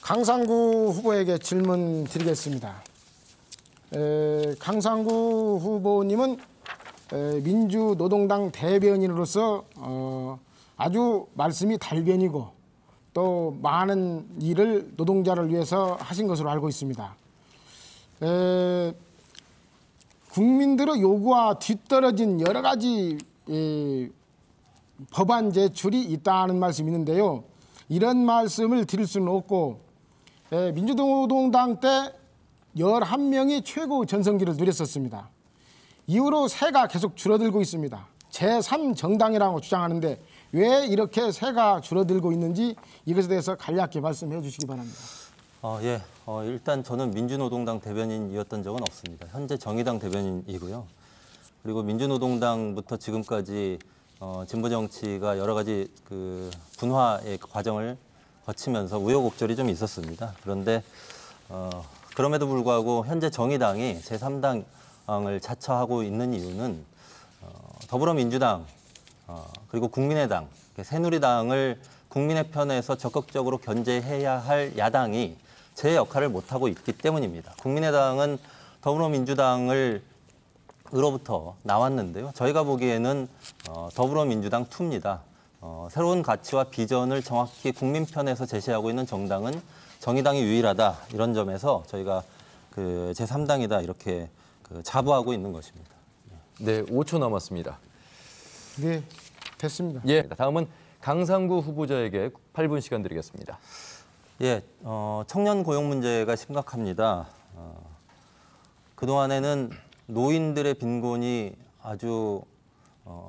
강상구 후보에게 질문 드리겠습니다. 강상구 후보님은 민주노동당 대변인으로서 아주 말씀이 달변이고 또 많은 일을 노동자를 위해서 하신 것으로 알고 있습니다. 국민들의 요구와 뒤떨어진 여러 가지 법안 제출이 있다는 말씀이 있는데요. 이런 말씀을 드릴 수는 없고 민주노동당 때 11명이 최고 전성기를 누렸었습니다. 이후로 세가 계속 줄어들고 있습니다. 제3정당이라고 주장하는데 왜 이렇게 세가 줄어들고 있는지 이것에 대해서 간략히 말씀해 주시기 바랍니다. 일단 저는 민주노동당 대변인이었던 적은 없습니다. 현재 정의당 대변인이고요. 그리고 민주노동당부터 지금까지 진보 정치가 여러 가지 분화의 과정을 거치면서 우여곡절이 좀 있었습니다. 그런데 그럼에도 불구하고 현재 정의당이 제3당을 자처하고 있는 이유는 더불어민주당 그리고 국민의당, 새누리당을 국민의 편에서 적극적으로 견제해야 할 야당이 제 역할을 못하고 있기 때문입니다. 국민의당은 더불어민주당으로부터 나왔는데요. 저희가 보기에는 더불어민주당 2입니다. 새로운 가치와 비전을 정확히 국민 편에서 제시하고 있는 정당은 정의당이 유일하다. 이런 점에서 저희가 제3당이다 이렇게 자부하고 있는 것입니다. 네, 5초 남았습니다. 네, 됐습니다. 예, 다음은 강상구 후보자에게 8분 시간 드리겠습니다. 청년 고용 문제가 심각합니다. 그동안에는 노인들의 빈곤이 아주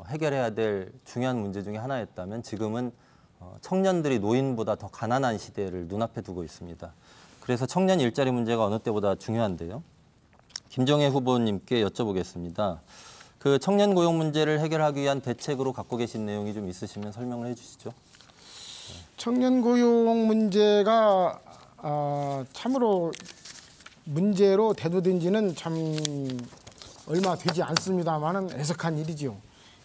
해결해야 될 중요한 문제 중에 하나였다면 지금은 청년들이 노인보다 더 가난한 시대를 눈앞에 두고 있습니다. 그래서 청년 일자리 문제가 어느 때보다 중요한데요. 김정혜 후보님께 여쭤보겠습니다. 그 청년 고용 문제를 해결하기 위한 대책으로 갖고 계신 내용이 좀 있으시면 설명을 해주시죠. 청년 고용 문제가 참으로 문제로 대두된 지는 참 얼마 되지 않습니다만은 애석한 일이지요.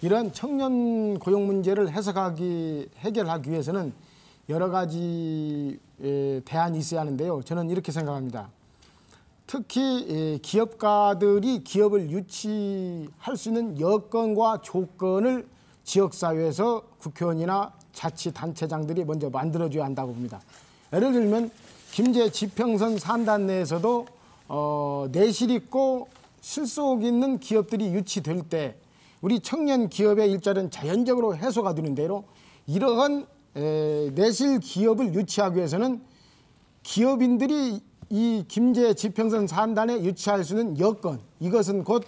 이런 청년 고용 문제를 해결하기 위해서는 여러 가지 대안이 있어야 하는데요. 저는 이렇게 생각합니다. 특히 기업가들이 기업을 유치할 수 있는 여건과 조건을 지역사회에서 국회의원이나 자치단체장들이 먼저 만들어줘야 한다고 봅니다. 예를 들면 김제 지평선 산단 내에서도 내실 있고 실속 있는 기업들이 유치될 때 우리 청년 기업의 일자리는 자연적으로 해소가 되는 대로 이러한 내실 기업을 유치하기 위해서는 기업인들이 이 김제 지평선 산단에 유치할 수 있는 여건, 이것은 곧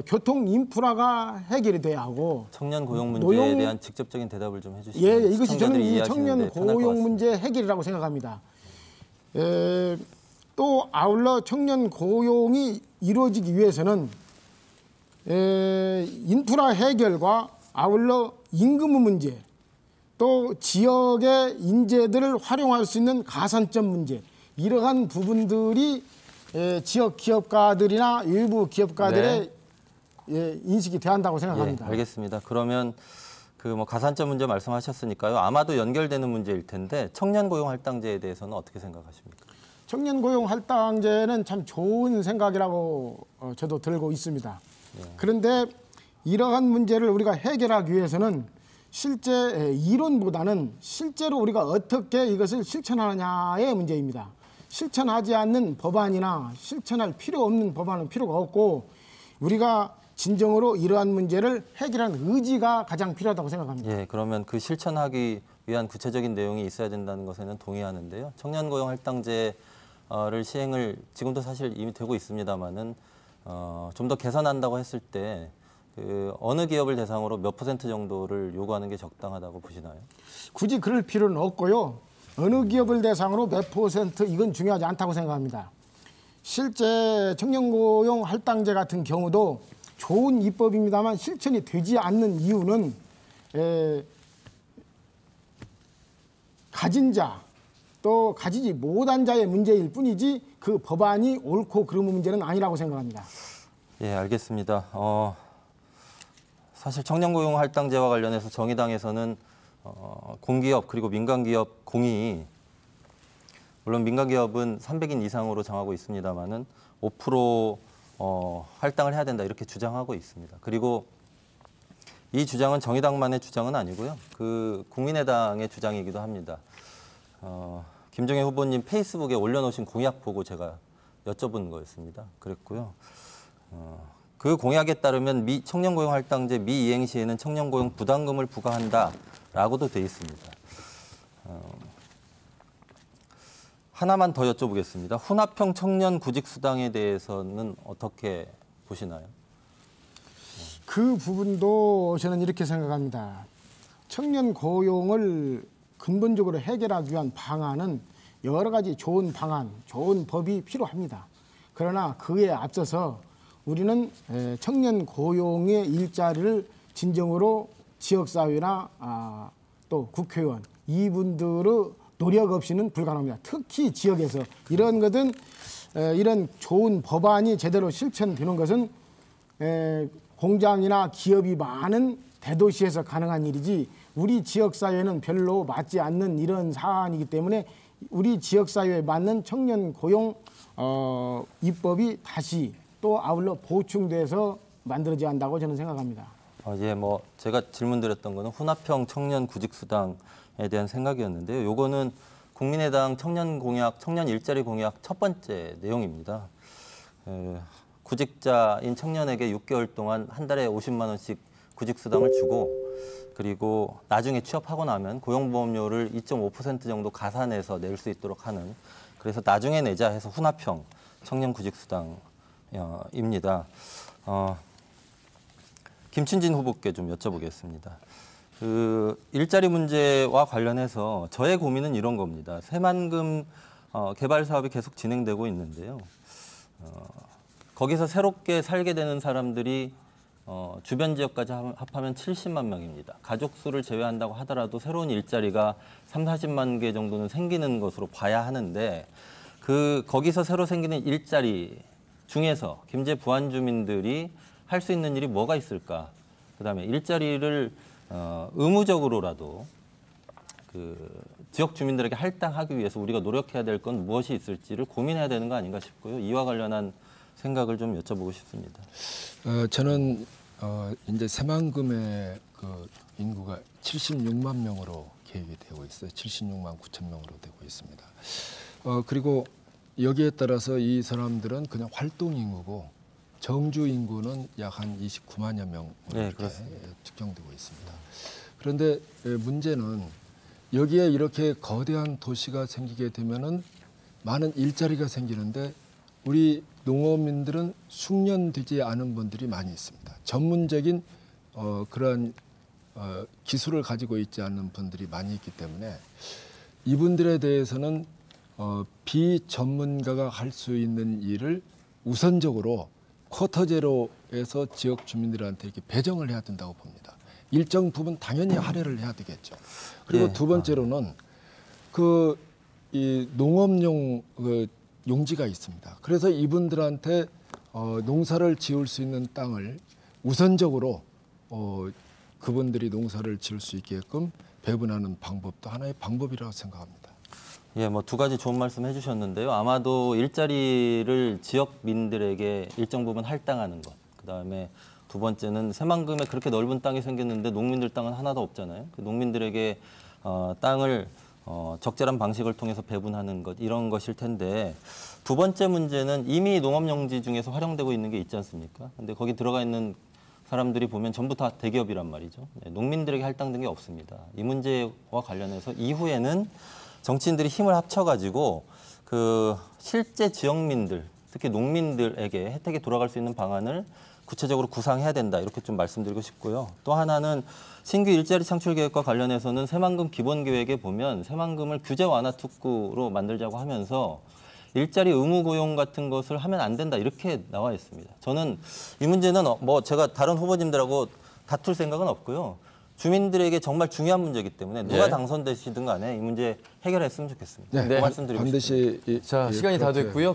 교통 인프라가 해결이 돼야 하고 청년 고용 문제에 대한 직접적인 대답을 좀 해주시면 이것이 저는 이 청년 고용 문제 해결이라고 생각합니다. 또 아울러 청년 고용이 이루어지기 위해서는 인프라 해결과 아울러 임금 문제, 또 지역의 인재들을 활용할 수 있는 가산점 문제, 이러한 부분들이 지역 기업가들이나 일부 기업가들의 인식이 돼야 한다고 생각합니다. 알겠습니다. 그러면 가산점 문제 말씀하셨으니까요. 아마도 연결되는 문제일 텐데 청년 고용 할당제에 대해서는 어떻게 생각하십니까? 청년 고용 할당제는 참 좋은 생각이라고 저도 들고 있습니다. 그런데 이러한 문제를 우리가 해결하기 위해서는 실제 이론보다는 실제로 우리가 어떻게 이것을 실천하느냐의 문제입니다. 실천하지 않는 법안이나 실천할 필요 없는 법안은 필요가 없고 우리가 진정으로 이러한 문제를 해결하는 의지가 가장 필요하다고 생각합니다. 그러면 그 실천하기 위한 구체적인 내용이 있어야 된다는 것에는 동의하는데요. 청년 고용 할당제를 시행을 지금도 사실 이미 되고 있습니다만은 좀 더 개선한다고 했을 때 어느 기업을 대상으로 몇 % 정도를 요구하는 게 적당하다고 보시나요? 굳이 그럴 필요는 없고요. 어느 기업을 대상으로 몇 % 이건 중요하지 않다고 생각합니다. 실제 청년고용 할당제 같은 경우도 좋은 입법입니다만 실천이 되지 않는 이유는 가진 자 또 가지지 못한 자의 문제일 뿐이지 그 법안이 옳고 그름의 문제는 아니라고 생각합니다. 알겠습니다. 사실 청년고용 할당제와 관련해서 정의당에서는 공기업 그리고 민간기업 공이 물론 민간기업은 300인 이상으로 정하고 있습니다만은 5% 할당을 해야 된다 이렇게 주장하고 있습니다. 그리고 이 주장은 정의당만의 주장은 아니고요. 그 국민의당의 주장이기도 합니다. 김종인 후보님 페이스북에 올려놓으신 공약 보고 제가 여쭤본 거였습니다. 그랬고요. 그 공약에 따르면 청년고용할당제 미이행 시에는 청년고용 부담금을 부과한다라고도 돼 있습니다. 하나만 더 여쭤보겠습니다. 혼합형 청년 구직수당에 대해서는 어떻게 보시나요? 그 부분도 저는 이렇게 생각합니다. 청년 고용을 근본적으로 해결하기 위한 방안은 여러 가지 좋은 방안, 좋은 법이 필요합니다. 그러나 그에 앞서서 우리는 청년 고용의 일자리를 진정으로 지역사회나 또 국회의원 이분들의 노력 없이는 불가능합니다. 특히 지역에서 이런 것은 이런 좋은 법안이 제대로 실천되는 것은 공장이나 기업이 많은 대도시에서 가능한 일이지 우리 지역사회는 별로 맞지 않는 이런 사안이기 때문에 우리 지역사회에 맞는 청년 고용 입법이 다시 또 아울러 보충돼서 만들어져야 한다고 저는 생각합니다. 예, 제가 질문드렸던 거는 혼합형 청년 구직수당에 대한 생각이었는데요. 요거는 국민의당 청년 공약, 청년 일자리 공약 첫 번째 내용입니다. 구직자인 청년에게 6개월 동안 한 달에 50만 원씩 구직수당을 주고 그리고 나중에 취업하고 나면 고용보험료를 2.5% 정도 가산해서 낼 수 있도록 하는 그래서 나중에 내자 해서 혼합형 청년 구직수당입니다. 김춘진 후보께 좀 여쭤보겠습니다. 그 일자리 문제와 관련해서 저의 고민은 이런 겁니다. 새만금 개발 사업이 계속 진행되고 있는데요. 거기서 새롭게 살게 되는 사람들이 주변 지역까지 합하면 70만 명입니다. 가족 수를 제외한다고 하더라도 새로운 일자리가 3, 40만 개 정도는 생기는 것으로 봐야 하는데 거기서 새로 생기는 일자리 중에서 김제 부안 주민들이 할 수 있는 일이 뭐가 있을까? 그다음에 일자리를 의무적으로라도 지역 주민들에게 할당하기 위해서 우리가 노력해야 될 건 무엇이 있을지를 고민해야 되는 거 아닌가 싶고요. 이와 관련한 생각을 좀 여쭤보고 싶습니다. 저는 이제 새만금의 그 인구가 76만 명으로 계획이 되고 있어요. 76만 9천 명으로 되고 있습니다. 그리고 여기에 따라서 이 사람들은 그냥 활동 인구고 정주 인구는 약 한 29만여 명으로 이렇게 측정되고 있습니다. 그런데 문제는 여기에 이렇게 거대한 도시가 생기게 되면은 많은 일자리가 생기는데 우리 농어민들은 숙련되지 않은 분들이 많이 있습니다. 전문적인 그러한 기술을 가지고 있지 않는 분들이 많이 있기 때문에 이분들에 대해서는 비전문가가 할 수 있는 일을 우선적으로 쿼터제로에서 지역 주민들한테 이렇게 배정을 해야 된다고 봅니다. 일정 부분 당연히 할애를 해야 되겠죠. 그리고 두 번째로는 이 농업용 용지가 있습니다. 그래서 이분들한테 농사를 지을 수 있는 땅을 우선적으로 그분들이 농사를 지을 수 있게끔 배분하는 방법도 하나의 방법이라고 생각합니다. 예, 두 가지 좋은 말씀 해주셨는데요. 아마도 일자리를 지역민들에게 일정 부분 할당하는 것, 그다음에 두 번째는 새만금에 그렇게 넓은 땅이 생겼는데 농민들 땅은 하나도 없잖아요. 그 농민들에게 땅을 적절한 방식을 통해서 배분하는 것 이런 것일 텐데 두 번째 문제는 이미 농업용지 중에서 활용되고 있는 게 있지 않습니까? 근데 거기 들어가 있는 사람들이 보면 전부 다 대기업이란 말이죠. 농민들에게 할당된 게 없습니다. 이 문제와 관련해서 이후에는 정치인들이 힘을 합쳐가지고 실제 지역민들, 특히 농민들에게 혜택이 돌아갈 수 있는 방안을 구체적으로 구상해야 된다 이렇게 좀 말씀드리고 싶고요. 또 하나는 신규 일자리 창출 계획과 관련해서는 새만금 기본 계획에 보면 새만금을 규제 완화 특구로 만들자고 하면서 일자리 의무 고용 같은 것을 하면 안 된다 이렇게 나와 있습니다. 저는 이 문제는 제가 다른 후보님들하고 다툴 생각은 없고요. 주민들에게 정말 중요한 문제이기 때문에 누가 당선되시든 간에 이 문제 해결했으면 좋겠습니다. 네, 그 말씀드리고 반드시 싶습니다. 자, 시간이 다 됐고요.